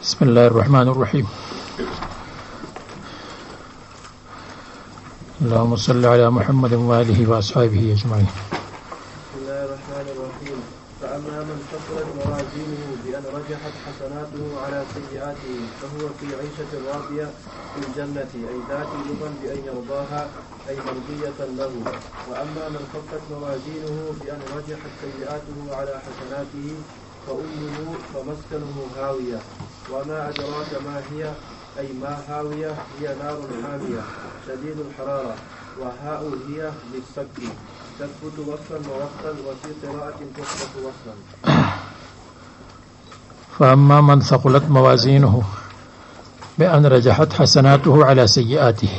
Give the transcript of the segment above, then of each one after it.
بسم اللہ الرحمن الرحیم اللهم صل على محمد وآلہ وأصحابہ اجمعین. بسم الله الرحمن الرحيم. فأما من ثقلت موازينه بأن رجحت حسناته على سيئاته فهو في عيشة راضية في الجنة أي ذات رضا بأن يرضاها أي مرضية له. وأما من خفت موازينه بأن رجحت سيئاته على حسناته فأمه فمسكنه هاوية. وما أدراك ما هي أي ما هاوية هي نار حامية شديد الحرارة وهاء هي للسك تثبت وصلا ووقتا وفي قراءة تثبت وصلا. فأما من ثقلت موازينه بأن رجحت حسناته على سيئاته.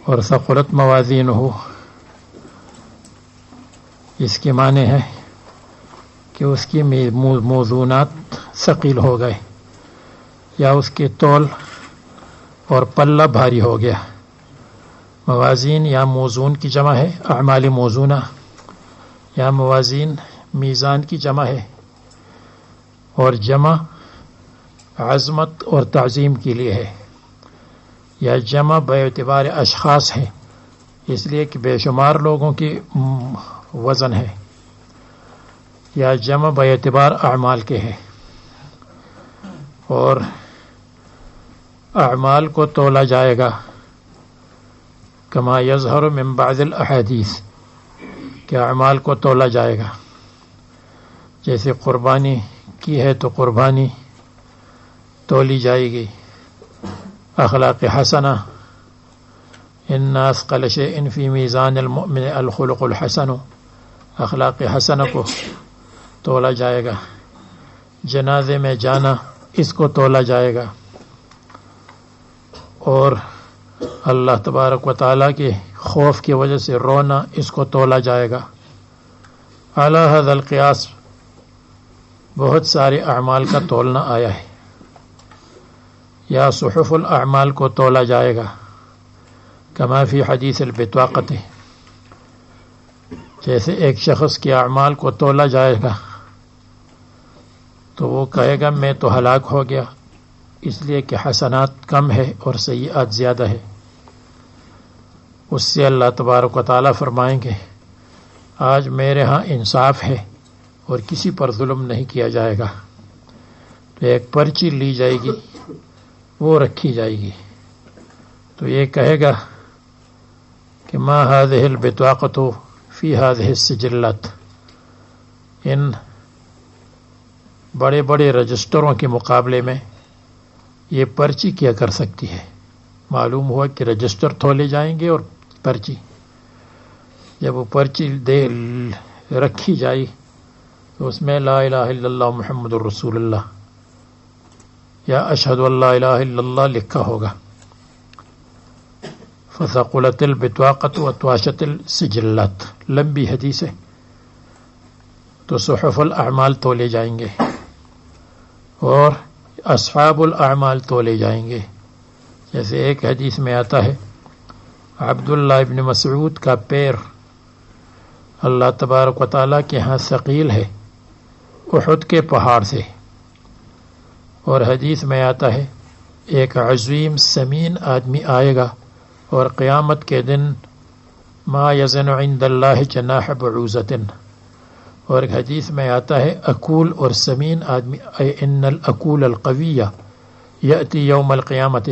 اور ثقلت موازینہ اس کے معنی ہے کہ اس کی موزونات ثقیل ہو گئے یا اس کے تول اور پلہ بھاری ہو گیا. موازین یا موزون کی جمع ہے اعمال موزونہ، یا موازین میزان کی جمع ہے، اور جمع عظمت اور تعظیم کے لیے ہے، یا جمع بے اعتبار اشخاص ہے اس لیے کہ بے شمار لوگوں کی وزن ہے، یا جمع بے اعتبار اعمال کے ہے. اور اعمال کو تولا جائے گا کما یظہر من بعض الاحادیث، کہ اعمال کو تولا جائے گا. جیسے قربانی کی ہے تو قربانی تولی جائے گی. اخلاق حسنہ ان اثقل شیء فی میزان المؤمن الخلق الحسن، اخلاق حسنہ کو تولا جائے گا. جنازے میں جانا اس کو تولا جائے گا، اور اللہ تبارک و تعالیٰ کے خوف کی وجہ سے رونا اس کو تولا جائے گا. اعلی ھذا القیاس بہت سارے اعمال کا تولنا آیا ہے. یا صحف الاعمال کو تولا جائے گا کما فی حدیث البطاقۃ، جیسے ایک شخص کے اعمال کو تولا جائے گا تو وہ کہے گا میں تو ہلاک ہو گیا، اس لیے کہ حسنات کم ہے اور سیئات زیادہ ہے. اس سے اللہ تبارک و تعالیٰ فرمائیں گے آج میرے ہاں انصاف ہے اور کسی پر ظلم نہیں کیا جائے گا. تو ایک پرچی لی جائے گی، وہ رکھی جائے گی، تو یہ کہے گا کہ ما هذه البطاقة فی هذه السجلات، ان بڑے بڑے رجسٹروں کے مقابلے میں یہ پرچی کیا کر سکتی ہے. معلوم ہوا کہ رجسٹر تولے جائیں گے اور پرچی، جب وہ پرچی رکھی جائے تو اس میں لا الہ الا اللہ محمد الرسول اللہ یا اشہد ان لا الہ الا اللہ لکھا ہوگا. فثقلت البطاقۃ وتواشت السجلات، لمبی حدیث ہے. تو صحف الاعمال تولے جائیں گے اور اصحاب الاعمال تولے جائیں گے. جیسے ایک حدیث میں آتا ہے عبداللہ ابن مسعود کا پیر اللہ تبارک و تعالیٰ کے ہاں ثقیل ہے احد کے پہاڑ سے. اور حدیث میں آتا ہے ایک عظیم سمین آدمی آئے گا اور قیامت کے دن ما یزن عند اللہ جناح بعوضۃ. اور ایک حدیث میں آتا ہے اکول اور سمین آدمی ان الاکول القویہ یأتی یوم القیامت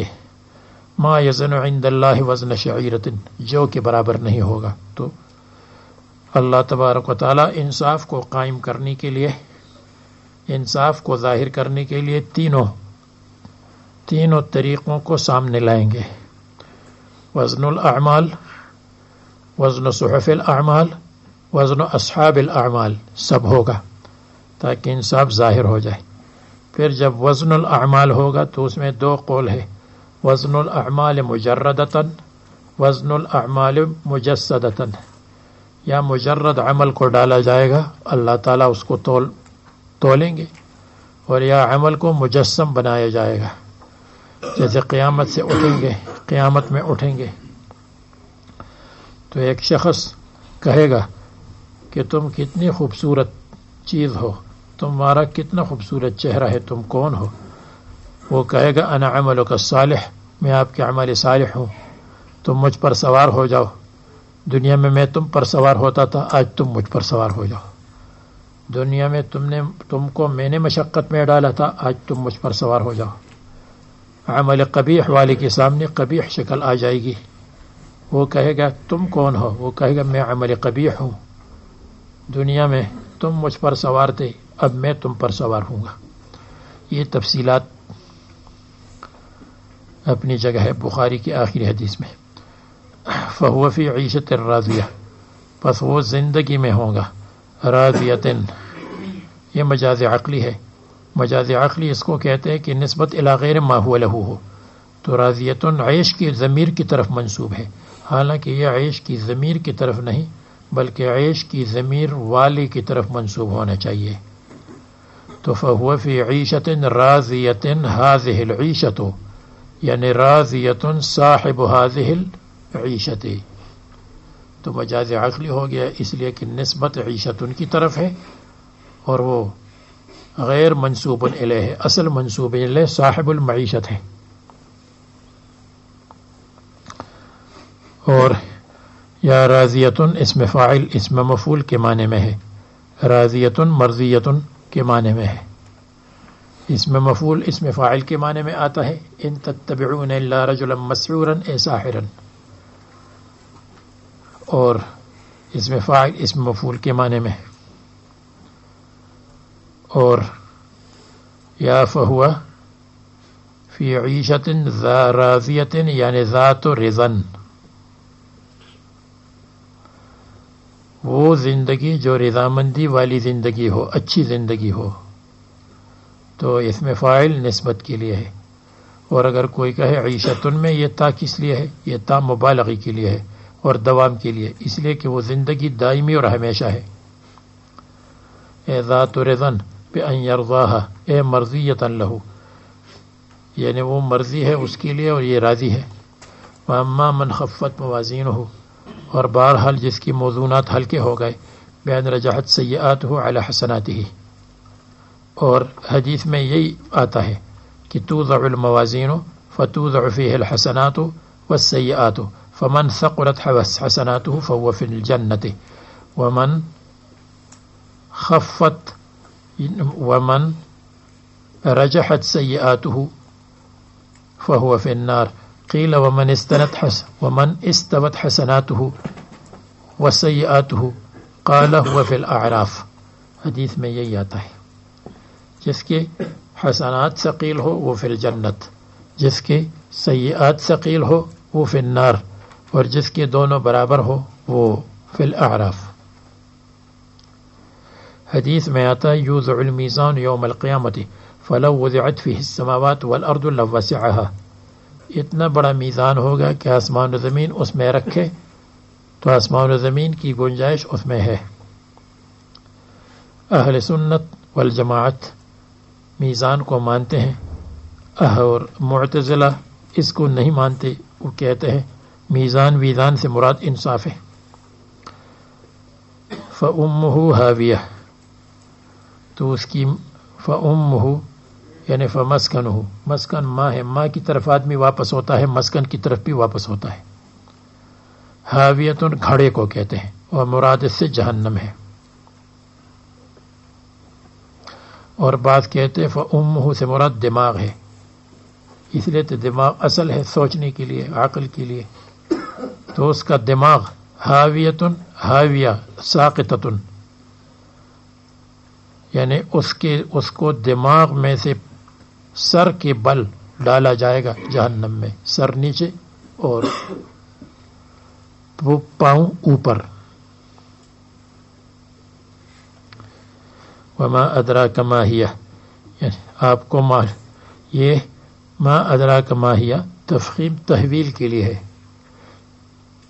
ما یزن عند اللہ وزن شعیرۃ، جو کے برابر نہیں ہوگا. تو اللہ تبارک و تعالیٰ انصاف کو قائم کرنے کے لیے، انصاف کو ظاہر کرنے کے لیے تینوں طریقوں کو سامنے لائیں گے. وزن الاعمال، وزن صحف الاعمال، وزن اصحاب الاعمال، سب ہوگا. تاکہ انصاف ظاہر ہو جائے. پھر جب وزن الاعمال ہوگا تو اس میں دو قول ہے، وزن الاعمال مجردتاً، وزن الاعمال مجسدتاً. یا مجرد عمل کو ڈالا جائے گا، اللہ تعالیٰ اس کو تولیں گے، اور یا عمل کو مجسم بنایا جائے گا، جیسے قیامت سے اٹھیں گے، قیامت میں اٹھیں گے تو ایک شخص کہے گا کہ تم کتنی خوبصورت چیز ہو، تمہارا کتنا خوبصورت چہرہ ہے، تم کون ہو؟ وہ کہے گا انا عملک الصالح، میں آپ کے عمل صالح ہوں، تم مجھ پر سوار ہو جاؤ. دنیا میں تم پر سوار ہوتا تھا، آج تم مجھ پر سوار ہو جاؤ. دنیا میں تم کو میں نے مشقت میں ڈالا تھا، آج تم مجھ پر سوار ہو جاؤ. عمل قبیح والے کے سامنے قبیح شکل آ جائے گی. وہ کہے گا تم کون ہو؟ وہ کہے گا میں عمل قبیح ہوں، دنیا میں تم مجھ پر سوار تھے، اب میں تم پر سوار ہوں گا. یہ تفصیلات اپنی جگہ ہے بخاری کی آخری حدیث میں. فہو فی عیشت راضیہ، پس وہ زندگی میں ہوگا، راضیتن، یہ مجاز عقلی ہے. مجاز عقلی اس کو کہتے ہیں کہ نسبت الی غیر ما هو له ہو. تو راضیتن عیش کی ضمیر کی طرف منسوب ہے، حالانکہ یہ عیش کی ضمیر کی طرف نہیں بلکہ عیش کی ضمیر والی کی طرف منسوب ہونا چاہیے. تو فہو فی عیشت راضیۃ هذه العیشۃ، یعنی راضیۃ صاحب هذه العیشۃ. تو مجاز عقلی ہو گیا اس لیے کہ نسبت عیشت کی طرف ہے اور وہ غیر منسوب الیہ، اصل منسوب الیہ صاحب المعیشت ہے. اور یا راضیتن اسم فاعل اسم مفعول کے معنی میں ہے، راضیتن مرضیتن کے معنی میں ہے. اسم مفعول اسم فاعل کے معنی میں آتا ہے، ان تتبعون الا رجلا مسحورا اے ساحرا. اور اسم فاعل اسم مفعول کے معنی میں. اور یا فہو فی عیشت راضیۃ یعنی ذات رضن، وہ زندگی جو رضامندی والی زندگی ہو، اچھی زندگی ہو. تو اسم فاعل نسبت کے لیے ہے. اور اگر کوئی کہے عیشتن میں، یہ تا کس لیے ہے؟ یہ تا مبالغی کے لیے ہے اور دوام کے لیے، اس لیے کہ وہ زندگی دائمی اور ہمیشہ ہے. اے ذات رضن بأن یرضاها، اے مرضیۃ لہ، یعنی وہ مرضی ہے اس کے لیے اور یہ راضی ہے. واما من خفت موازینہ، اور بہرحال جس کی موزونات ہلکے ہو گئے، بأن رجحت سیئاتہ علی حسناتہ. اور حدیث میں یہی آتا ہے کہ توضع الموازین فتوضع فیہ الحسنات والسیئات فمن ثقلت حسناته فهو فی الجنۃ ومن خفت ومن رجحت سیئاته فهو فی النار. قیل ومن استوت حسناته وسیئاته قال هو فی الاعراف. حدیث میں یہی آتا ہے، جس کے حسنات ثقیل ہو وہ فی الجنت، جس کے سیئات ثقیل ہو وہ فی النار، اور جس کے دونوں برابر ہو وہ فی الاعراف. حدیث میں آتا ہے یوضع المیزان یوم القیامت فلو وضعت فیہ السماوات والارض لوسعها. اتنا بڑا میزان ہوگا کہ آسمان و زمین اس میں رکھے تو آسمان و زمین کی گنجائش اس میں ہے. اہل سنت والجماعت میزان کو مانتے ہیں، اور معتزلہ اس کو نہیں مانتے. وہ کہتے ہیں میزان ویزان سے مراد انصاف ہے. فَأُمُّهُ هَاوِيَةٌ، تو اس کی فَأُمُّهُ یعنی فَمَسْكَنُهُ، مسکن ماں ہے، ماں کی طرف آدمی واپس ہوتا ہے، مسکن کی طرف بھی واپس ہوتا ہے. ہاویتن گھڑے کو کہتے ہیں اور مراد اس سے جہنم ہے. اور بعض کہتے ہیں فَأُمُّهُ سے مراد دماغ ہے، اس لیے تو دماغ اصل ہے سوچنے کے لیے، عقل کے لیے. تو اس کا دماغ ہاویتن، ہاویہ ساقطتن، یعنی اس کو دماغ میں سے سر کے بل ڈالا جائے گا جہنم میں، سر نیچے اور وہ پاؤں اوپر. وما ادراک ما ہی، یعنی آپ کو یہ ما ادراک ما ہی تفخیم تحویل کے لیے ہے.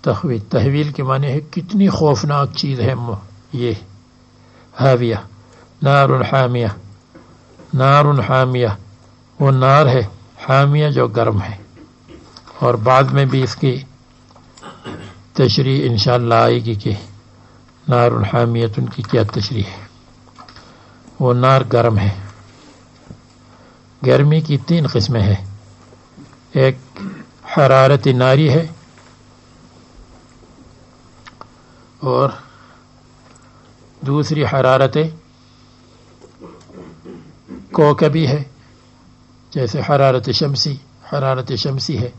تحویل کے معنی ہے کتنی خوفناک چیز ہے یہ. حاویہ نار حامیہ، نار حامیہ وہ نار ہے، حامیہ جو گرم ہے. اور بعد میں بھی اس کی تشریح انشاءاللہ آئے گی کہ نار حامیت ان کی کیا تشریح ہے. وہ نار گرم ہے. گرمی کی 3 قسمیں ہیں. ایک حرارت ناری ہے، اور دوسری حرارت کوکبی ہے جیسے حرارت شمسی ہے،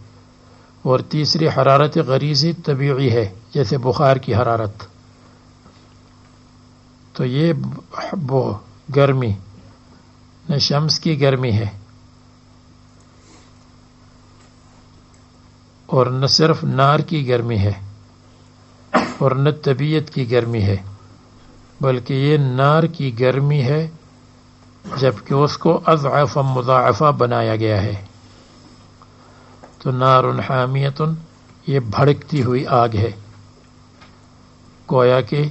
اور تیسری حرارت غریزی طبیعی ہے جیسے بخار کی حرارت. تو یہ وہ گرمی نہ شمس کی گرمی ہے اور نہ صرف نار کی گرمی ہے اور نہ طبیعت کی گرمی ہے، بلکہ یہ نار کی گرمی ہے جبکہ اس کو اضعاف مضاعفہ بنایا گیا ہے. تو نار حامیت یہ بھڑکتی ہوئی آگ ہے، گویا کہ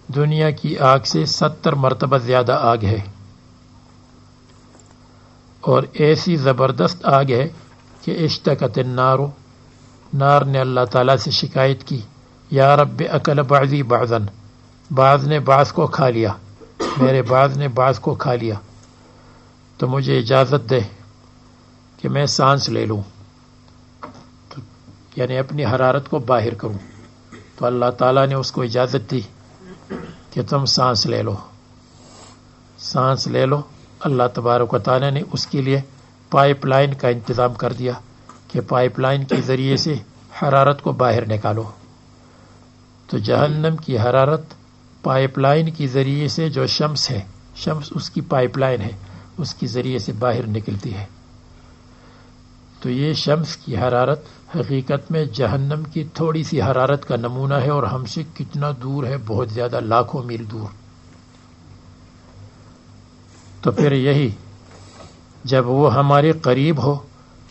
دنیا کی آگ سے 70 مرتبہ زیادہ آگ ہے، اور ایسی زبردست آگ ہے کہ اشتکت النار، نار نے اللہ تعالیٰ سے شکایت کی، یا رب اکل بعضی بعضاً، بعض نے بعض کو کھا لیا، میرے بعض نے بعض کو کھا لیا، تو مجھے اجازت دے کہ میں سانس لے لوں، یعنی اپنی حرارت کو باہر کروں. تو اللہ تعالیٰ نے اس کو اجازت دی کہ تم سانس لے لو. اللہ تبارک و تعالیٰ نے اس کے لیے پائپ لائن کا انتظام کر دیا کہ پائپ لائن کے ذریعے سے حرارت کو باہر نکالو. تو جہنم کی حرارت پائپ لائن کے ذریعے سے، جو شمس ہے، شمس اس کی پائپ لائن ہے، اس کے ذریعے سے باہر نکلتی ہے. تو یہ شمس کی حرارت حقیقت میں جہنم کی تھوڑی سی حرارت کا نمونہ ہے، اور ہم سے کتنا دور ہے، بہت زیادہ، لاکھوں میل دور. تو پھر یہی جب وہ ہمارے قریب ہو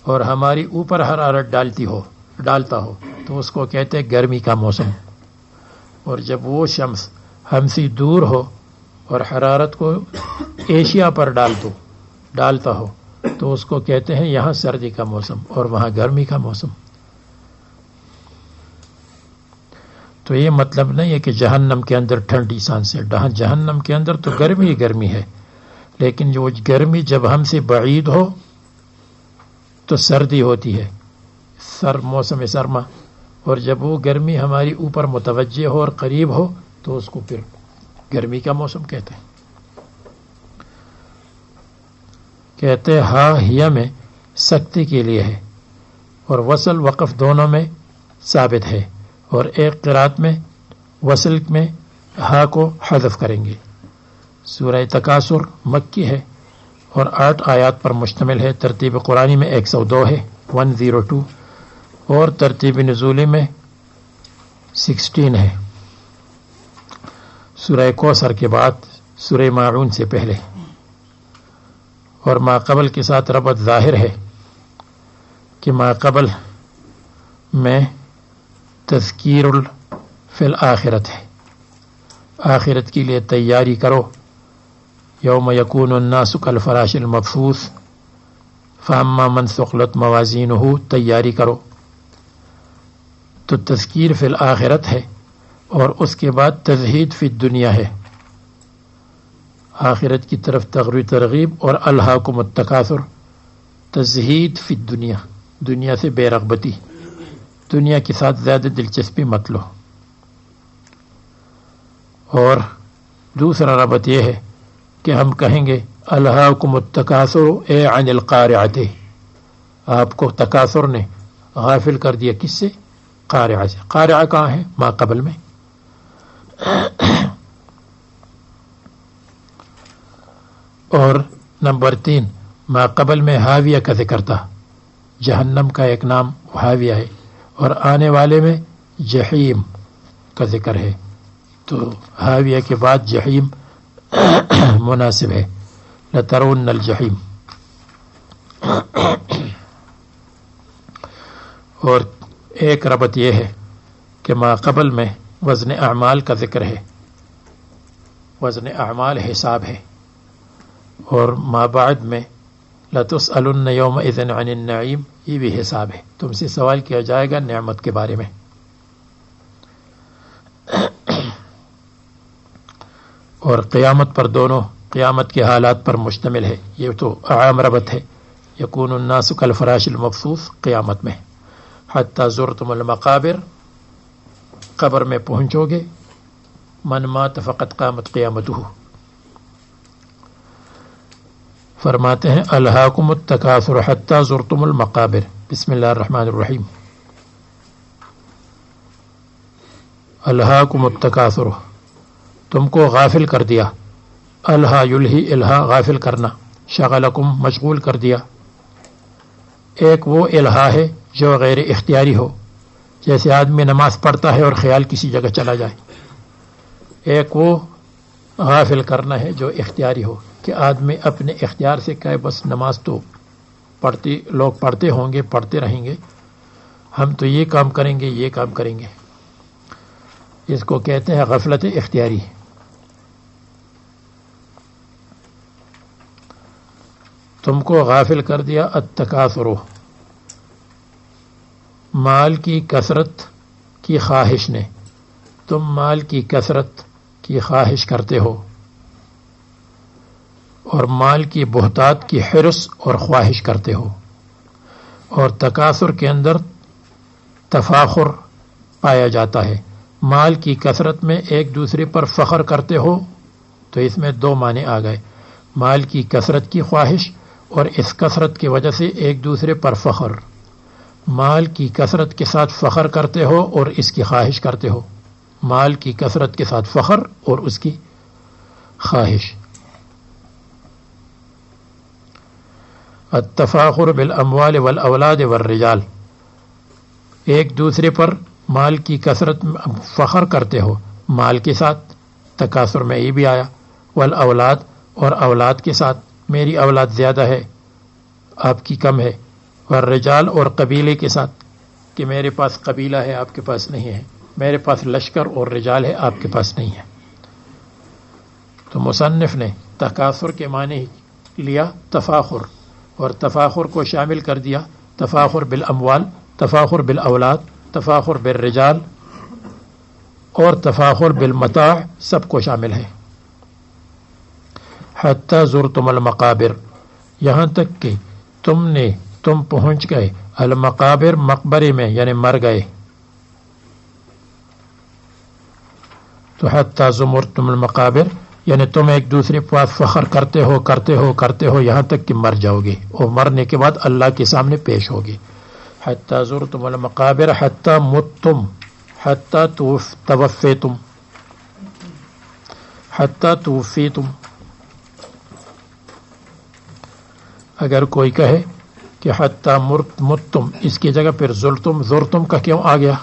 اور ہماری اوپر حرارت ڈالتا ہو تو اس کو کہتے ہیں گرمی کا موسم. اور جب وہ شمس ہم سے دور ہو اور حرارت کو ایشیا پر ڈالتا ہو تو اس کو کہتے ہیں یہاں سردی کا موسم اور وہاں گرمی کا موسم. تو یہ مطلب نہیں ہے کہ جہنم کے اندر ٹھنڈی سانس ہے، جہنم کے اندر تو گرمی ہی گرمی ہے، لیکن جو گرمی جب ہم سے بعید ہو تو سردی ہوتی ہے، موسم سرما، اور جب وہ گرمی ہماری اوپر متوجہ ہو اور قریب ہو تو اس کو پھر گرمی کا موسم کہتے ہیں. کہتے ہاں ہیا میں سختی کے لیے ہے، اور وصل وقف دونوں میں ثابت ہے، اور ایک قرات میں وصل میں ہا کو حذف کریں گے. سورہ تکاثر مکی ہے اور 8 آیات پر مشتمل ہے. ترتیب قرآنی میں 102 ہے، 102، اور ترتیب نزولی میں 16 ہے. سورہ کوثر کے بعد سورہ ماعون سے پہلے، اور ما قبل کے ساتھ ربط ظاہر ہے کہ ما قبل میں تذکیر فی الآخرت ہے، آخرت کے لیے تیاری کرو. یوم یکون الناس کالفراش المبثوث فاما من ثقلت موازینہ، تیاری کرو. تو تذکیر فی الآخرت ہے، اور اس کے بعد تزہید فی الدنیا ہے، آخرت کی طرف ترغیب، اور الہاکم التکاثر، تزہید فی الدنیا، دنیا سے بے رغبتی، دنیا کے ساتھ زیادہ دلچسپی مت لو. اور دوسرا ربط یہ ہے کہ ہم کہیں گے الہاکم التکاثر اے عن القارعۃ، آپ کو تکاثر نے غافل کر دیا، کس سے؟ قارعہ سے. قارعہ کہاں ہے؟ ما قبل میں. اور نمبر 3 ما قبل میں حاویہ کا ذکر تھا، جہنم کا ایک نام حاویہ ہے، اور آنے والے میں جحیم کا ذکر ہے. تو حاویہ کے بعد جحیم مناسب ہے. لترون الجحیم. اور ایک ربط یہ ہے کہ ما قبل میں وزن اعمال کا ذکر ہے، وزن اعمال حساب ہے، اور ما بعد میں لتسألن یومئذ عن النعیم یہ بھی حساب ہے، تم سے سوال کیا جائے گا نعمت کے بارے میں. اور قیامت پر، دونوں قیامت کے حالات پر مشتمل ہے. یہ تو عام ربط ہے. یکون الناس کالفراش المبثوث قیامت میں. حتی زرتم المقابر، قبر میں پہنچو گے. من مات فقط قامت قیامتہ. فرماتے ہیں الہاکم التکاثر حتی زرتم المقابر. بسم اللہ الرحمن الرحیم. الہاکم التکاثر، تم کو غافل کر دیا. الہا یلہی، الہا غافل کرنا. شغلکم مشغول کر دیا. ایک وہ الہا ہے جو غیر اختیاری ہو، جیسے آدمی نماز پڑھتا ہے اور خیال کسی جگہ چلا جائے. ایک وہ غافل کرنا ہے جو اختیاری ہو، کہ آدمی اپنے اختیار سے کہے بس نماز تو لوگ پڑھتے ہوں گے، پڑھتے رہیں گے، ہم تو یہ کام کریں گے، یہ کام کریں گے. اس کو کہتے ہیں غفلت اختیاری. تم کو غافل کر دیا التکاثر، مال کی کثرت کی خواہش نے. تم مال کی کثرت کی خواہش کرتے ہو، اور مال کی بہتات کی حرص اور خواہش کرتے ہو. اور تکاثر کے اندر تفاخر پایا جاتا ہے. مال کی کثرت میں ایک دوسرے پر فخر کرتے ہو، تو اس میں دو معنی آ گئے. مال کی کثرت کی خواہش اور اس کثرت کی وجہ سے ایک دوسرے پر فخر. مال کی کثرت کے ساتھ فخر کرتے ہو اور اس کی خواہش کرتے ہو. مال کی کثرت کے ساتھ فخر اور اس کی خواہش. التفاخر بالاموال والاولاد والرجال، ایک دوسرے پر مال کی کثرت فخر کرتے ہو. مال کے ساتھ تکاثر میں یہ بھی آیا. والاولاد، اور اولاد کے ساتھ، میری اولاد زیادہ ہے آپ کی کم ہے. والرجال، اور قبیلے کے ساتھ کہ میرے پاس قبیلہ ہے آپ کے پاس نہیں ہے، میرے پاس لشکر اور رجال ہے آپ کے پاس نہیں ہے. تو مصنف نے تکاثر کے معنی لیا تفاخر، اور تفاخر کو شامل کر دیا تفاخر بالاموال، تفاخر بالاولاد، تفاخر بالرجال اور تفاخر بالمتاع، سب کو شامل ہے. حتی زرتم المقابر، یہاں تک کہ تم پہنچ گئے المقابر، مقبرے میں، یعنی مر گئے. تو حتی زرتم المقابر یعنی تم ایک دوسرے کے پاس فخر کرتے ہو یہاں تک کہ مر جاؤ گے، اور مرنے کے بعد اللہ کے سامنے پیش ہوگے. حتی زرتم المقابر حتی متتم حتی توفیتم حتی توفیتم. اگر کوئی کہے کہ حتی متتم، اس کی جگہ پھر زرتم کا کیوں آ گیا؟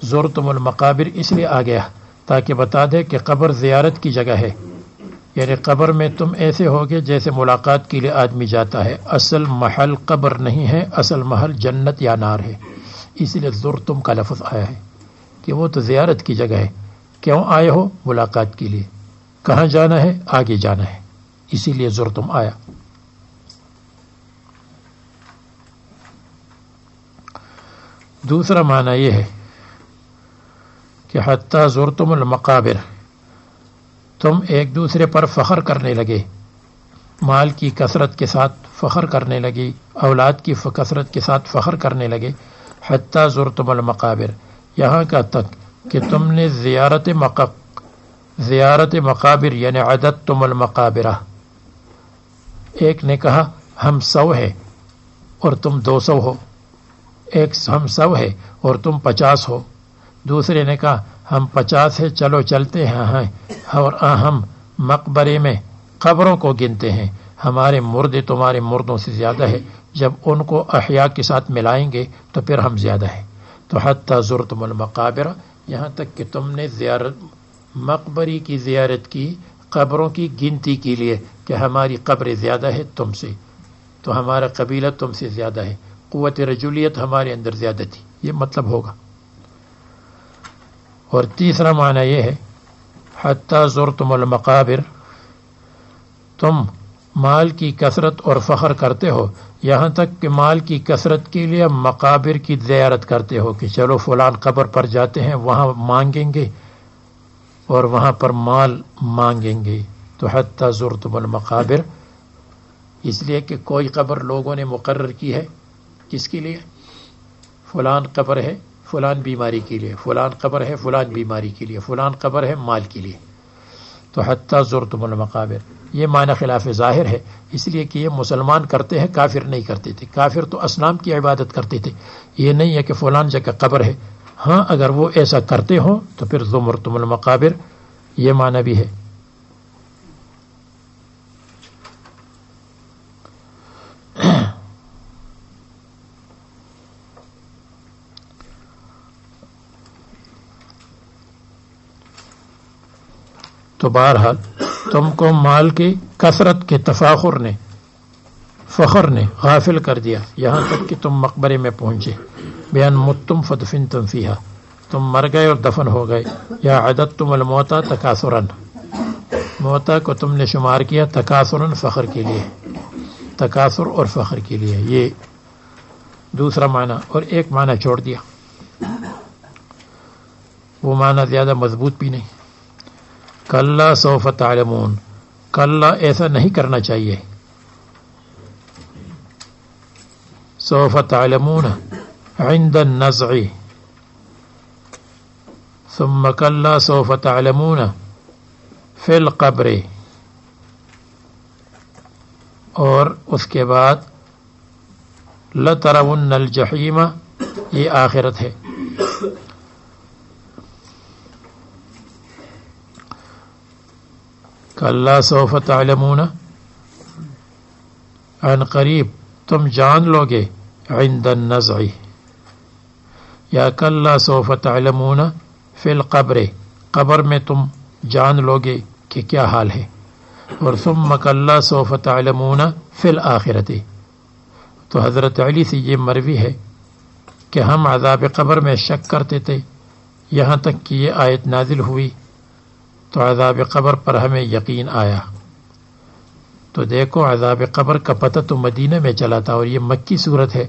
زرتم المقابر اس لیے آ گیا تاکہ بتا دے کہ قبر زیارت کی جگہ ہے. یعنی قبر میں تم ایسے ہوگے جیسے ملاقات کے لیے آدمی جاتا ہے. اصل محل قبر نہیں ہے، اصل محل جنت یا نار ہے. اس لیے زرتم کا لفظ آیا ہے کہ وہ تو زیارت کی جگہ ہے. کیوں آئے ہو؟ ملاقات کے لیے. کہاں جانا ہے؟ آگے جانا ہے، اسی لیے زرتم آیا. دوسرا معنی یہ ہے کہ حتی زرتم المقابر، تم ایک دوسرے پر فخر کرنے لگے، مال کی کثرت کے ساتھ فخر کرنے لگی، اولاد کی کثرت کے ساتھ فخر کرنے لگے. حتی زرتم المقابر، یہاں کا تک کہ تم نے زیارت مقابر یعنی عددتم المقابرہ. ایک نے کہا ہم 100 ہے اور تم 200 ہو. ایک ہم 100 ہے اور تم 50 ہو. دوسرے نے کہا ہم 50 ہے، چلو چلتے ہیں، اور ہم مقبرے میں قبروں کو گنتے ہیں، ہمارے مردے تمہارے مردوں سے زیادہ ہے. جب ان کو احیاء کے ساتھ ملائیں گے تو پھر ہم زیادہ ہیں. تو حتی زرتم المقابر، یہاں تک کہ تم نے مقبری کی زیارت کی قبروں کی گنتی کے لیے کہ ہماری قبر زیادہ ہے تم سے، تو ہمارا قبیلہ تم سے زیادہ ہے، قوت رجولیت ہمارے اندر زیادہ تھی، یہ مطلب ہوگا۔ اور تیسرا معنی یہ ہے حتی زرتم المقابر، تم مال کی کثرت اور فخر کرتے ہو یہاں تک کہ مال کی کثرت کے لیے مقابر کی زیارت کرتے ہو کہ چلو فلان قبر پر جاتے ہیں، وہاں مانگیں گے اور وہاں پر مال مانگیں گے۔ تو حتی زرتم المقابر اس لیے کہ کوئی قبر لوگوں نے مقرر کی ہے کس کے لیے؟ فلان قبر ہے فلان بیماری کے لیے، فلان قبر ہے فلان بیماری کے لیے، فلان قبر ہے مال کے لیے۔ تو حتی زرتم المقابر یہ معنی خلاف ظاہر ہے، اس لیے کہ یہ مسلمان کرتے ہیں، کافر نہیں کرتے تھے۔ کافر تو اصنام کی عبادت کرتے تھے، یہ نہیں ہے کہ فلان جگہ قبر ہے۔ ہاں اگر وہ ایسا کرتے ہوں تو پھر زمرتم المقابر یہ معنی بھی ہے۔ تو بہرحال تم کو مال کی کثرت کے تفاخر نے، فخر نے غافل کر دیا یہاں تک کہ تم مقبرے میں پہنچے۔ بیان متم فدفنتم فیہا، تم مر گئے اور دفن ہو گئے۔ یا عددتم الموتا تکاثرن، موتا کو تم نے شمار کیا تکاثرن، فخر کے لیے، تکاثر اور فخر کے لیے، یہ دوسرا معنی۔ اور ایک معنی چھوڑ دیا، وہ معنی زیادہ مضبوط بھی نہیں۔ کلا سوف تعلمون، کلا ایسا نہیں کرنا چاہیے۔ سوف تعلمون عند النزع، ثم کلا سوف تعلمون فی القبر، اور اس کے بعد لترون الجحیم، یہ آخرت ہے۔ کلا سوف تعلمون، عن قریب تم جان لو گے، عند النزع، یا کلا سوف تعلمون فی القبر، قبر میں تم جان لو گے کہ کیا حال ہے۔ اور ثم کلا سوف تعلمون فی الآخرۃ، تو حضرت علی سے یہ مروی ہے کہ ہم عذاب قبر میں شک کرتے تھے یہاں تک کہ یہ آیت نازل ہوئی تو عذاب قبر پر ہمیں یقین آیا۔ تو دیکھو عذاب قبر کا پتہ تو مدینہ میں چلا تھا اور یہ مکی صورت ہے،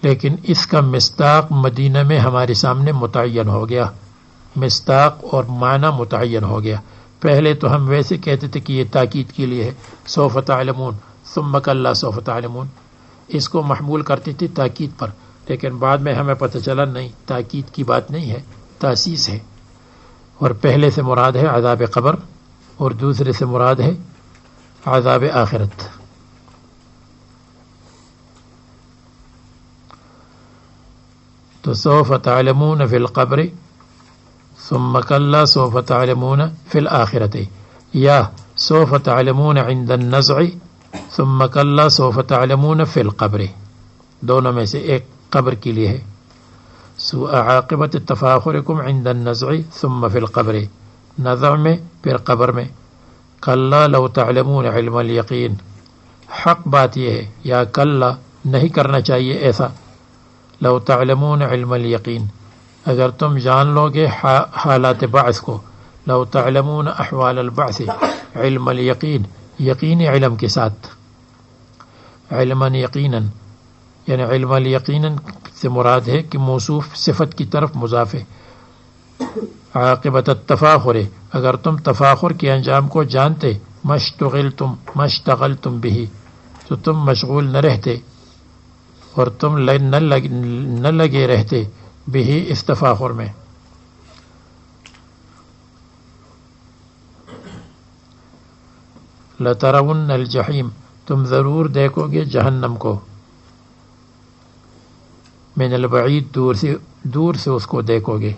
لیکن اس کا مصداق مدینہ میں ہمارے سامنے متعین ہو گیا، مصداق اور معنی متعین ہو گیا۔ پہلے تو ہم ویسے کہتے تھے کہ یہ تاکید کے لیے ہے، سوف تعلمون ثم کلا سوف تعلمون، اس کو محمول کرتے تھے تاکید پر، لیکن بعد میں ہمیں پتہ چلا نہیں، تاکید کی بات نہیں ہے، تاسیس ہے۔ اور پہلے سے مراد ہے عذاب قبر اور دوسرے سے مراد ہے عذاب آخرت۔ تو سوف تعلمون فی القبر ثم کلا سوف تعلمون فی الآخرۃ، یا سوف تعلمون عند النزع ثم کلا سوف تعلمون فی القبر، دونوں میں سے ایک قبر کے لیے ہے۔ سوء عاقبت تفاخرکم عند النزع ثم فی القبر، نزع میں پھر قبر میں۔ کلا لو تعلمون علم الیقین، حق بات یہ ہے، یا کلا نہیں کرنا چاہیے ایسا، لو تعلمون علم الیقین، اگر تم جان لو گے حالات بعث کو، لو تعلمون احوال البعث علم الیقین، یقینی علم کے ساتھ، علما یقیناً، یعنی علم الیقیناً سے مراد ہے کہ موصوف صفت کی طرف مضاف ہے۔ عاقبت التفاخر، اگر تم تفاخر کے انجام کو جانتے، مشتغلتم به، تو تم مشغول نہ رہتے اور تم نہ لگے رہتے به اس تفاخر میں۔ لترون الجحیم، تم ضرور دیکھو گے جہنم کو، من البعید، دور سے اس کو دیکھو گے۔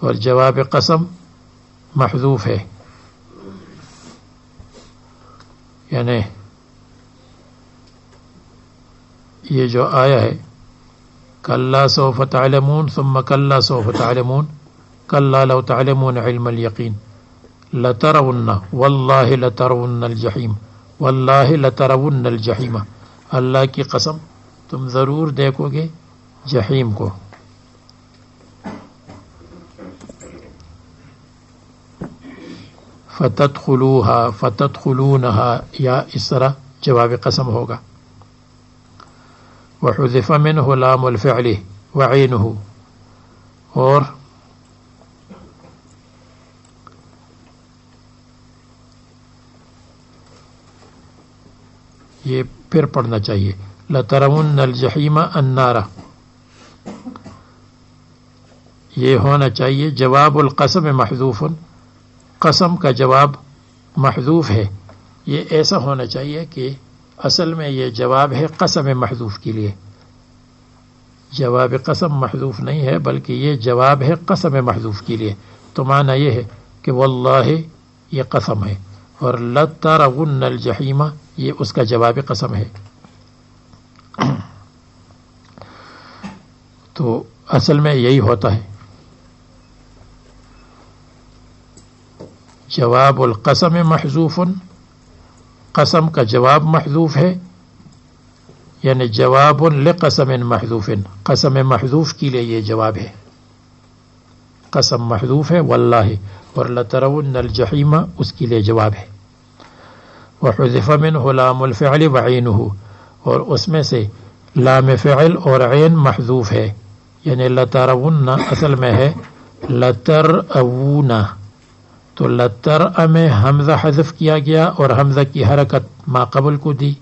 اور جواب قسم محذوف ہے، یعنی یہ جو آیا ہے کلا سوف تعلمون ثم کلا سوف تعلمون، کلا لو تعلمون علم الیقین لترون واللہ لترون الجحیم واللہ لترون الجحیم، اللہ کی قسم تم ضرور دیکھو گے جحیم کو. فتدخلوها فتدخلونها یا اس طرح جواب قسم ہوگا. وحذف منه لام الفعل وعینه، اور یہ پھر پڑھنا چاہیے لترون الجحیم النار، یہ ہونا چاہیے جواب القسم محذوف، قسم کا جواب محذوف ہے. یہ ایسا ہونا چاہیے کہ اصل میں یہ جواب ہے قسم محذوف کے لیے، جواب قسم محذوف نہیں ہے بلکہ یہ جواب ہے قسم محذوف کے لیے. تو معنی یہ ہے کہ واللہ یہ قسم ہے، اور لترون الجحیم یہ اس کا جواب قسم ہے. تو اصل میں یہی ہوتا ہے، جواب القسم محذوف، قسم کا جواب محذوف ہے، یعنی جواب لقسم محذوف، قسم محذوف کے لیے یہ جواب ہے. قسم محذوف ہے واللہ، اور لترون الجحیم اس کے لیے جواب ہے. وحذف منه لام الفعل وعینه، اور اس میں سے لام فعل اور عین محذوف ہے، یعنی لترون اصل میں ہے لترون، تو لتر میں حمزہ حذف کیا گیا اور حمزہ کی حرکت ما قبل کو دی،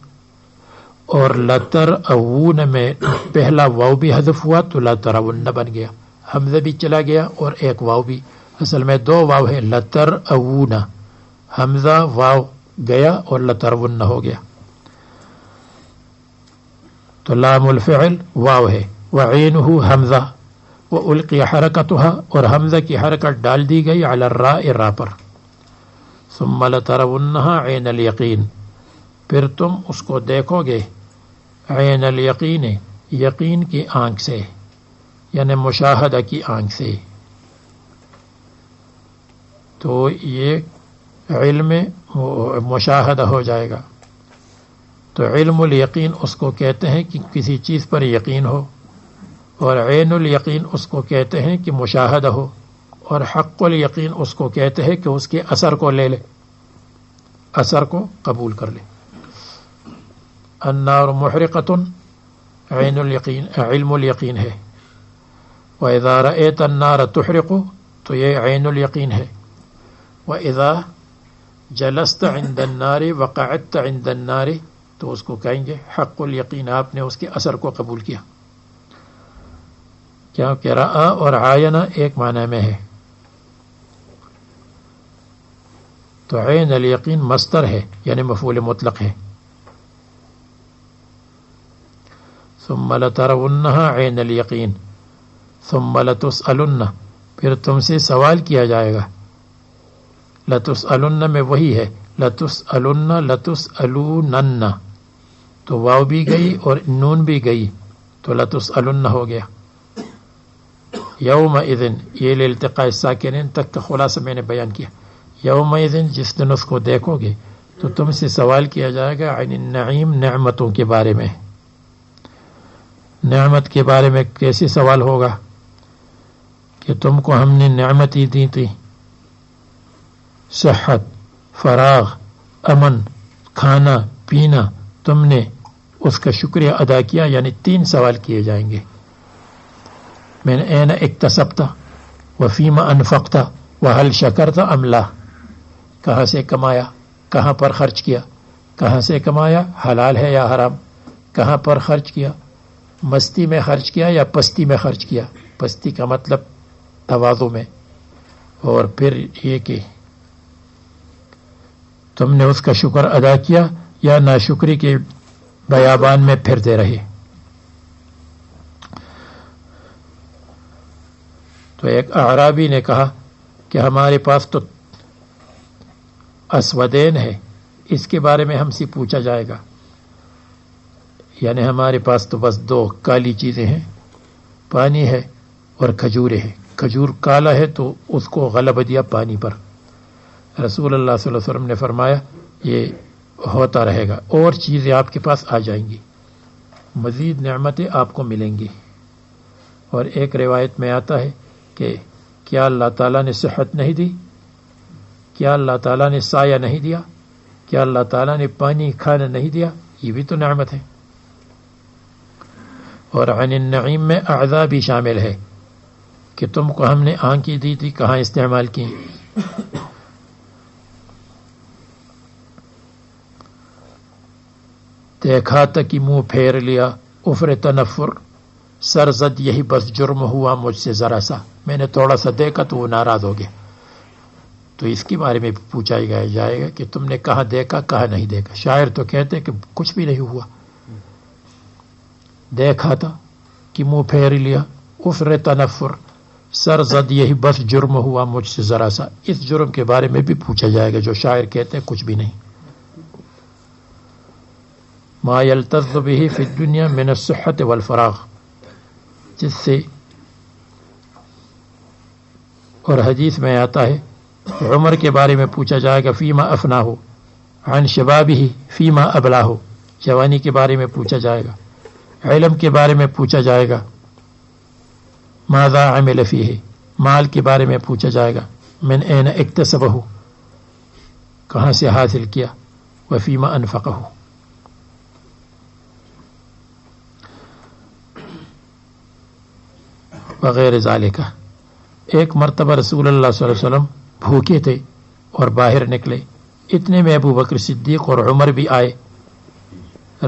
اور لتر اون میں پہلا واو بھی حذف ہوا تو لترون بن گیا، حمزہ بھی چلا گیا اور ایک واو بھی، اصل میں دو واو ہے لتر اون، حمزہ واو گیا اور لترون ہو گیا. تو لام الفعل واو ہے، وعینہ حمزہ، والقی حرکتها، اور حمزہ کی حرکت ڈال دی گئی علی الراء را پر. ثم لترونها عین الیقین، پھر تم اس کو دیکھو گے عین الیقین، یقین کی آنکھ سے، یعنی مشاہدہ کی آنکھ سے. تو یہ علم مشاہدہ ہو جائے گا. تو علم الیقین اس کو کہتے ہیں کہ کسی چیز پر یقین ہو، اور عین الیقین اس کو کہتے ہیں کہ مشاہدہ ہو، اور حق الیقین اس کو کہتے ہیں کہ اس کے اثر کو لے لے، اثر کو قبول کر لے. النار محرقۃ عین الیقین، علم الیقین ہے. وَإِذَا رَأَيْتَ النَّارَ تُحْرِقُ، تو یہ عین الیقین ہے. وَإِذَا جَلَسْتَ عِنْدَ النَّارِ وَقَعَدْتَ عِنْدَ النَّارِ، تو اس کو کہیں گے حق الیقین، آپ نے اس کے اثر کو قبول کیا. کیونکہ رأى اور عاینہ ایک معنی میں ہے. تو عین الیقین مصدر ہے، یعنی مفعول مطلق ہے. ثم لترونها عین الیقین ثم لتسألن، پھر تم سے سوال کیا جائے گا. لتسألن میں وہی ہے لتسألن لتسألونن، تو واو بھی گئی اور نون بھی گئی تو لتسألن ہو گیا. یومئذ، یہ لالتقاء الساکنین تک کا خلاصہ میں نے بیان کیا. یومئذ جس دن اس کو دیکھو گے تو تم سے سوال کیا جائے گا عن النعیم، نعمتوں کے بارے میں. نعمت کے بارے میں کیسے سوال ہوگا کہ تم کو ہم نے نعمتیں دی تھی، صحت، فراغ، امن، کھانا پینا، تم نے اس کا شکریہ ادا کیا، یعنی تین سوال کیے جائیں گے. من این اکتسبت وفیما انفقت وهل شکرت ام لا، کہاں سے کمایا، کہاں پر خرچ کیا، کہاں سے کمایا، حلال ہے یا حرام، کہاں پر خرچ کیا، مستی میں خرچ کیا یا پستی میں خرچ کیا، پستی کا مطلب تواضع میں، اور پھر یہ کہ تم نے اس کا شکر ادا کیا یا ناشکری کے بیابان میں پھرتے رہے. تو ایک اعرابی نے کہا کہ ہمارے پاس تو اسودین ہے، اس کے بارے میں ہم سے پوچھا جائے گا، یعنی ہمارے پاس تو بس دو کالی چیزیں ہیں، پانی ہے اور کھجورے ہیں. کھجور کالا ہے تو اس کو غلبہ دیا پانی پر. رسول اللہ صلی اللہ علیہ وسلم نے فرمایا یہ ہوتا رہے گا اور چیزیں آپ کے پاس آ جائیں گی, مزید نعمتیں آپ کو ملیں گی. اور ایک روایت میں آتا ہے کہ کیا اللہ تعالیٰ نے صحت نہیں دی, کیا اللہ تعالیٰ نے سایہ نہیں دیا, کیا اللہ تعالیٰ نے پانی کھانا نہیں دیا, یہ بھی تو نعمت ہے. اور عن النعیم میں اعضاء بھی شامل ہے کہ تم کو ہم نے آنکھیں دی تھی, کہاں استعمال کی. دیکھا تک کہ منہ پھیر لیا افر تنفر, سر زد یہی بس جرم ہوا مجھ سے ذرا سا, میں نے تھوڑا سا دیکھا تو وہ ناراض ہو گیا. تو اس کے بارے میں پوچھا جائے گا کہ تم نے کہاں دیکھا کہاں نہیں دیکھا. شاعر تو کہتے کہ کچھ بھی نہیں ہوا, دیکھا تھا کہ منہ پھیر لیا افر تنفر, سر زد یہی بس جرم ہوا مجھ سے ذرا سا. اس جرم کے بارے میں بھی پوچھا جائے گا جو شاعر کہتے ہیں کچھ بھی نہیں. ما یلتذ به فی الدنیا من الصحت والفراغ, جس سے, اور حدیث میں آتا ہے عمر کے بارے میں پوچھا جائے گا فیما افناہ, عن شبابہ فیما ابلاہ, جوانی کے بارے میں پوچھا جائے گا. علم کے بارے میں پوچھا جائے گا ماذا عمل فیہ, مال کے بارے میں پوچھا جائے گا من این اکتسبہ, کہاں سے حاصل کیا, وفیما انفقہ. وغیر ذالک. ایک مرتبہ رسول اللہ صلی اللہ علیہ وسلم بھوکے تھے اور باہر نکلے, اتنے میں ابو بکر صدیق اور عمر بھی آئے.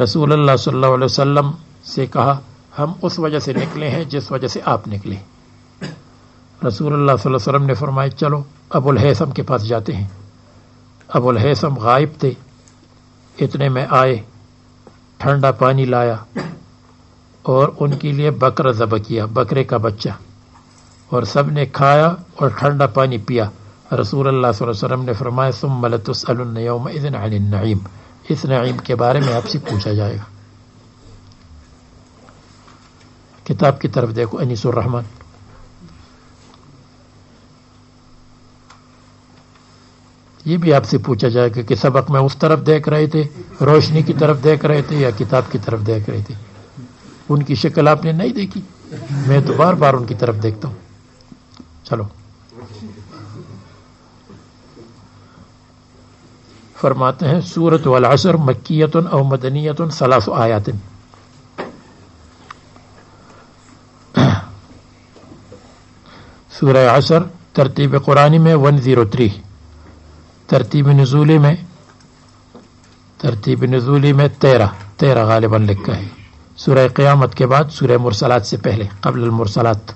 رسول اللہ صلی اللہ علیہ وسلم سے کہا ہم اس وجہ سے نکلے ہیں جس وجہ سے آپ نکلے. رسول اللہ صلی اللہ علیہ وسلم نے فرمایا چلو ابو الہیثم کے پاس جاتے ہیں. ابو الہیثم غائب تھے, اتنے میں آئے, ٹھنڈا پانی لایا اور ان کے لیے بکرا ذبح کیا, بکرے کا بچہ, اور سب نے کھایا اور ٹھنڈا پانی پیا. رسول اللہ صلی اللہ علیہ وسلم نے فرمایا ثم لتسألن یومئذ عن النعیم, اس نعیم کے بارے میں آپ سے پوچھا جائے گا. کتاب کی طرف دیکھو انیس الرحمن. یہ بھی آپ سے پوچھا جائے گا کہ سبق میں اس طرف دیکھ رہے تھے, روشنی کی طرف دیکھ رہے تھے یا کتاب کی طرف دیکھ رہے تھے. ان کی شکل آپ نے نہیں دیکھی, میں تو بار بار ان کی طرف دیکھتا ہوں. چلو فرماتے ہیں سورۃ والعصر مکیۃ او مدنیۃ 3 آیات. سورہ عصر ترتیب قرآنی میں 103, ترتیب نزولی میں 13 غالباً لکھا ہے. سورہ قیامت کے بعد سورہ مرسلات سے پہلے, قبل المرسلات,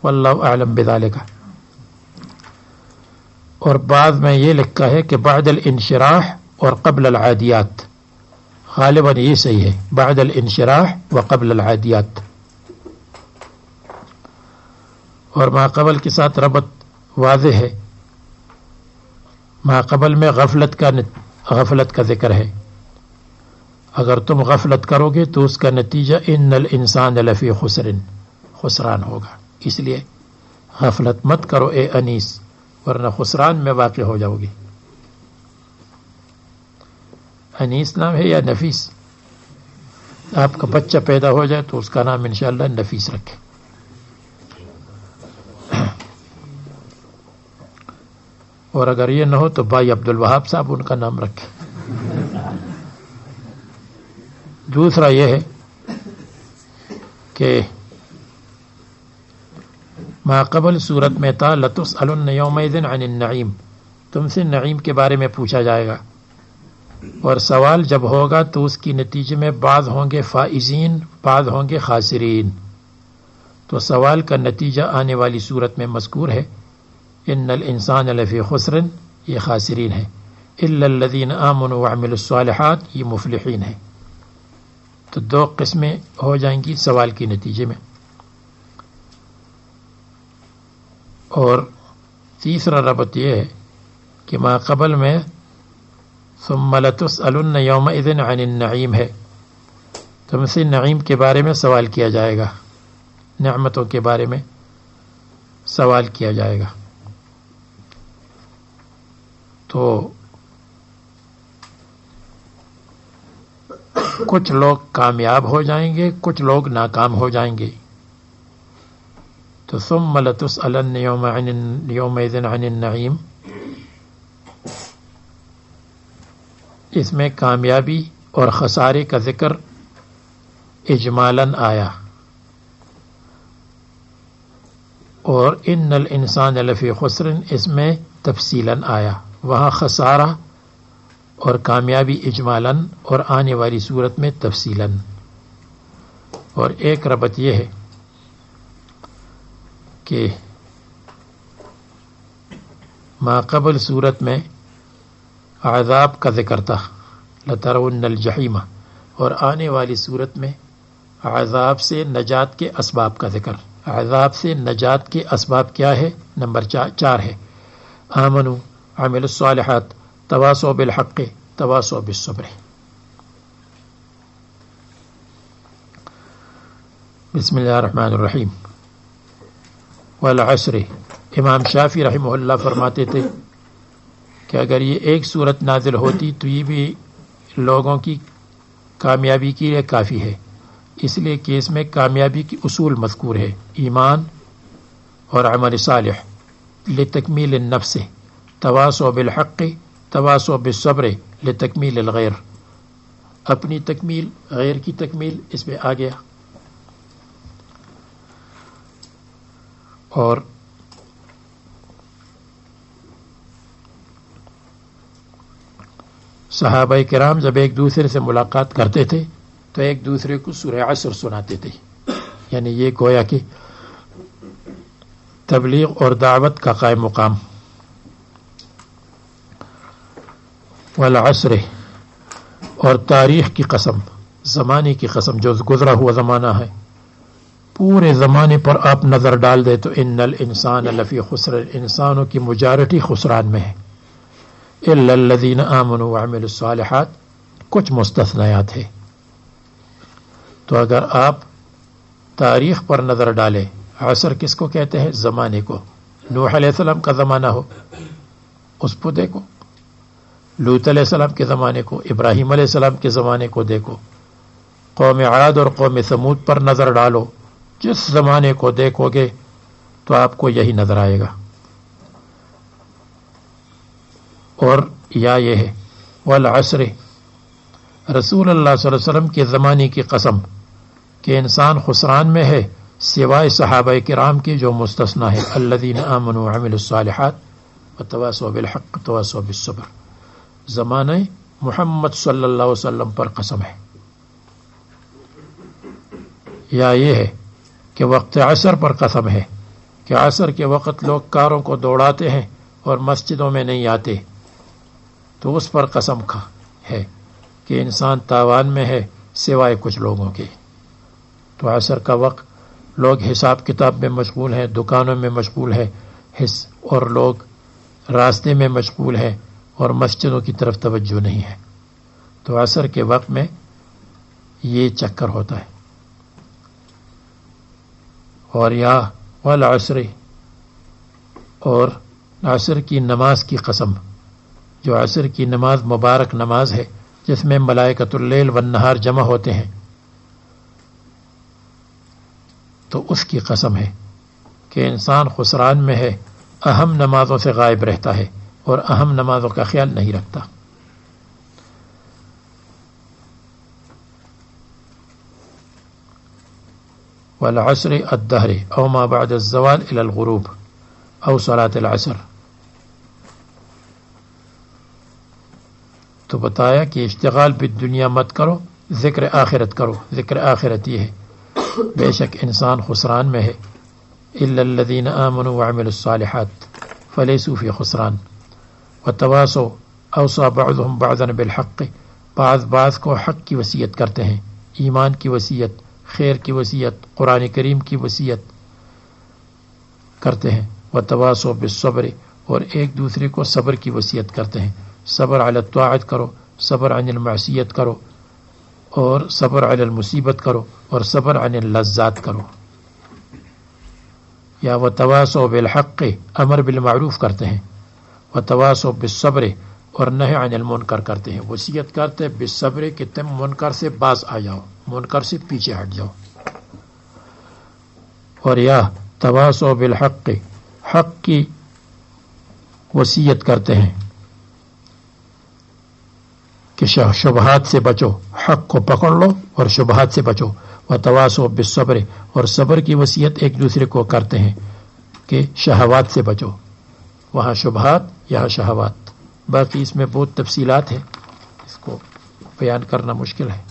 واللہ اعلم بذالک. اور بعد میں یہ لکھا ہے کہ بعد الانشراح اور قبل العادیات, غالباً یہ صحیح ہے, بعد الانشراح و قبل العادیات. اور ما قبل کے ساتھ ربط واضح ہے. ما قبل میں غفلت کا ذکر ہے. اگر تم غفلت کرو گے تو اس کا نتیجہ ان الانسان لفی خسران ہوگا. اس لیے غفلت مت کرو اے انیس, ورنہ خسران میں واقع ہو جاؤ گے. انیس نام ہے یا نفیس؟ آپ کا بچہ پیدا ہو جائے تو اس کا نام انشاءاللہ نفیس رکھے. اور اگر یہ نہ ہو تو بھائی عبدالوہاب صاحب ان کا نام رکھے. دوسرا یہ ہے کہ ما قبل صورت میں تھا لتسألن یومئذ عن النعیم, تم سے نعیم کے بارے میں پوچھا جائے گا. اور سوال جب ہوگا تو اس کی نتیجے میں بعض ہوں گے فائزین, بعض ہوں گے خاسرین. تو سوال کا نتیجہ آنے والی صورت میں مذکور ہے ان الانسان لفی خسر, یہ خاسرین ہے. الا الذین آمنوا وعملوا الصالحات, یہ مفلحین ہے. تو 2 قسمیں ہو جائیں گی سوال کے نتیجے میں. اور تیسرا ربط یہ ہے کہ ما قبل میں ثم لتسألن یومئذ عن النعیم ہے, تم سے نعیم کے بارے میں سوال کیا جائے گا, نعمتوں کے بارے میں. سوال کیا جائے گا. تو کچھ لوگ کامیاب ہو جائیں گے، کچھ لوگ ناکام ہو جائیں گے. تو ثم لتسألن یومئذ عن النعیم، اس میں کامیابی اور خسارے کا ذکر اجمالاً آیا، اور ان الانسان لفی خسر اس میں تفصیلاً آیا. وہاں خسارہ اور کامیابی اجمالاً اور آنے والی صورت میں تفصیلاً. اور ایک ربط یہ ہے کہ ما قبل صورت میں عذاب کا ذکر تھا، لترون الجحیم، اور آنے والی صورت میں عذاب سے نجات کے اسباب کا ذکر. عذاب سے نجات کے اسباب کیا ہے؟ نمبر 4 ہے آمنوا عملوا الصالحات تواصوا بالحق تواصوا بالصبر. بسم اللہ الرحمن الرحیم. والعصر، امام شافعی رحمہ اللہ فرماتے تھے کہ اگر یہ ایک صورت نازل ہوتی تو یہ بھی لوگوں کی کامیابی کے لیے کافی ہے، اس لیے کہ اس میں کامیابی کی اصول مذکور ہے: ایمان اور عمل صالح، لتکمیل النفس، تواصوا بالحق تواصوا بالصبر، لتکمیل الغیر، اپنی تکمیل غیر کی تکمیل، اس میں آ گیا. اور صحابہ کرام جب ایک دوسرے سے ملاقات کرتے تھے تو ایک دوسرے کو سورہ عصر سناتے تھے، یعنی یہ گویا کہ تبلیغ اور دعوت کا قائم مقام. والعصر، اور تاریخ کی قسم، زمانے کی قسم، جو گزرا ہوا زمانہ ہے، پورے زمانے پر آپ نظر ڈال دے تو ان الانسان لفی خسر، انسانوں کی میجارٹی خسران میں ہے. الا الذین آمنوا وعملوا الصالحات، کچھ مستثنیات ہے. تو اگر آپ تاریخ پر نظر ڈالیں، عصر کس کو کہتے ہیں؟ زمانے کو. نوح علیہ السلام کا زمانہ ہو اس کو دیکھو، لوط علیہ السلام کے زمانے کو، ابراہیم علیہ السلام کے زمانے کو دیکھو، قوم عاد اور قوم ثمود پر نظر ڈالو، جس زمانے کو دیکھو گے تو آپ کو یہی نظر آئے گا. اور یا یہ ہے والعصر، رسول اللہ صلی اللہ علیہ وسلم کے زمانے کی قسم کہ انسان خسران میں ہے سوائے صحابہ کرام کے جو مستثنی ہے. الذین آمنوا وعملوا الصالحات وتواصوا بالحق وتواصوا بالصبر، زمانے محمد صلی اللہ علیہ وسلم پر قسم ہے. یا یہ ہے کہ وقت عصر پر قسم ہے کہ عصر کے وقت لوگ کاروں کو دوڑاتے ہیں اور مسجدوں میں نہیں آتے، تو اس پر قسم ہے کہ انسان تاوان میں ہے سوائے کچھ لوگوں کے. تو عصر کا وقت لوگ حساب کتاب میں مشغول ہیں، دکانوں میں مشغول ہیں، اور لوگ راستے میں مشغول ہیں اور مسجدوں کی طرف توجہ نہیں ہے. تو عصر کے وقت میں یہ چکر ہوتا ہے. اور یا والعصر، اور عصر کی نماز کی قسم، جو عصر کی نماز مبارک نماز ہے جس میں ملائکۃ اللیل والنہار جمع ہوتے ہیں، تو اس کی قسم ہے کہ انسان خسران میں ہے، اہم نمازوں سے غائب رہتا ہے اور اہم نمازوں کا خیال نہیں رکھتا. والعصر الدہر او ما بعد الزوال الى الغروب او صلاة العصر. تو بتایا کہ اشتغال بالدنیا مت کرو، ذکر آخرت کرو. ذکر آخرت یہ ہے بے شک انسان خسران میں ہے. الا الذین آمنوا وعملوا الصالحات فلیسوا فی خسران وتواصوا اوصى بعضهم بعضا بالحق، بعض کو حق کی وصیت کرتے ہیں، ایمان کی وصیت، خیر کی وصیت، قرآن کریم کی وصیت کرتے ہیں. وتواصوا بالصبر، اور ایک دوسرے کو صبر کی وصیت کرتے ہیں. صبر علی الطاعت کرو، صبر عن المعصیت کرو، اور صبر علی المصیبت کرو، اور صبر عن اللذات کرو. یا وتواصوا بالحق امر بالمعروف کرتے ہیں، وتواصوا بالصبر اور نہی عن المنکر کرتے ہیں، وصیت کرتے بالصبر کہ تم منکر سے باز آ جاؤ، منکر سے پیچھے ہٹ جاؤ، اور یا تواصوا بالحق حق کی وصیت کرتے ہیں کہ شبہات سے بچو، حق کو پکڑ لو اور شبہات سے بچو، وتواصوا بالصبر اور صبر کی وصیت ایک دوسرے کو کرتے ہیں کہ شہوات سے بچو، وہاں شبہات یہاں شہوات، باقی اس میں بہت تفصیلات ہیں، اس کو بیان کرنا مشکل ہے۔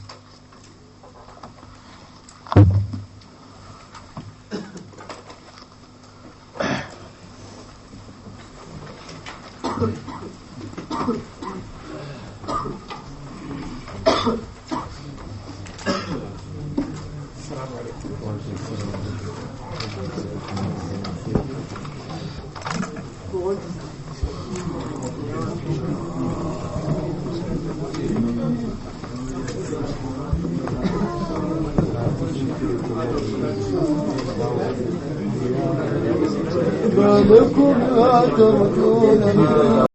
ما لكم لا ترجون